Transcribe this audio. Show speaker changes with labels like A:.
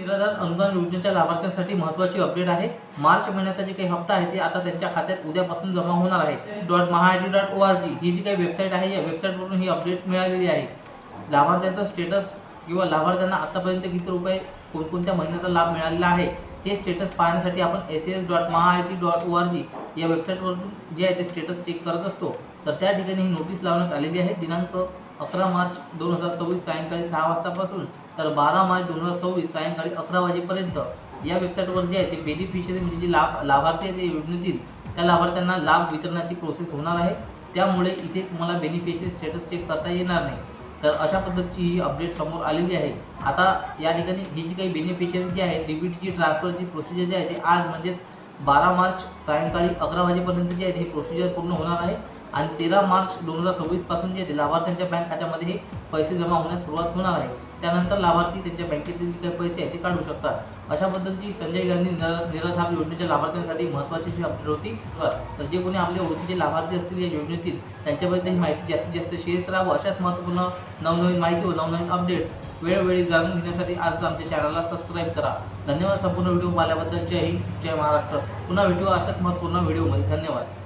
A: निराधार अनुदान योजनेच्या लाभार्थ्यांसाठी महत्त्वाची अपडेट आहे। मार्च महिन्याचा जे काही हप्ता आहे ते आता त्यांच्या खात्यात उद्यापासून जमा होणार आहे। .mahaid.org ही जी काही वेबसाईट आहे, या वेबसाईटवरून ही अपडेट मिळालेली आहे। लाभार्थ्यांचा स्टेटस किंवा लाभार्थ्यांना आतापर्यंत किती रुपये कोणकोणत्या महिन्याचा लाभ मिळालेला आहे हे स्टेटस पाहण्यासाठी आपण sas.mahaid.org या वेबसाईटवरून जे आहे ते स्टेटस चेक करत असतो। तर त्या ठिकाणी ही नोटीस लावण्यात आलेली आहे दिनांक 11 मार्च 2026 सायंकाळी 6 वाजतापासून तर 12 मार्च 2026 सायंकाळी 11 वाजेपर्यंत या वेबसाईटवर जे आहे ते बेनिफिशियरी म्हणजे जे लाभार्थी आहेत योजनेतील त्या लाभार्थ्यांना लाभ वितरणाची प्रोसेस होणार आहे। त्यामुळे इथे तुम्हाला बेनिफिशियरी स्टेटस चेक करता येणार नाही। तर अशा पद्धतीची ही अपडेट समोर आलेली आहे। आता या ठिकाणी ही जी काही बेनिफिशियरी जी आहे डीबीटीची ट्रान्सफरची प्रोसिजर जी आहे ते आज म्हणजेच 12 मार्च सायंकाळी 11 वाजेपर्यंत जी आहे ही प्रोसिजर पूर्ण होणार आहे आणि 13 मार्च 2026 पासून जे आहे लाभार्थ्यांच्या बँक खात्यामध्ये हे पैसे जमा होण्यास सुरुवात होणार आहे। त्यानंतर लाभार्थी त्यांच्या बँकेतील जे काही पैसे आहेत ते काढू शकतात। अशा पद्धतीची संजय गांधी निराधार योजनेच्या लाभार्थ्यांसाठी महत्त्वाची जी अपडेट होती। तर जे कोणी आपल्या ओळखीचे लाभार्थी असतील या योजनेतील त्यांच्याबद्दल ही माहिती जास्तीत जास्त शेअर करावं। अशाच महत्त्वपूर्ण नवनवीन माहिती व नवनवीन अपडेट्स वेळोवेळी जाणून घेण्यासाठी आज आमच्या चॅनलला सबस्क्राईब करा। धन्यवाद। संपूर्ण व्हिडिओ पाहिल्याबद्दल जय हिंद, जय महाराष्ट्र। पुन्हा भेटू अशाच महत्त्वपूर्ण व्हिडिओमध्ये। धन्यवाद।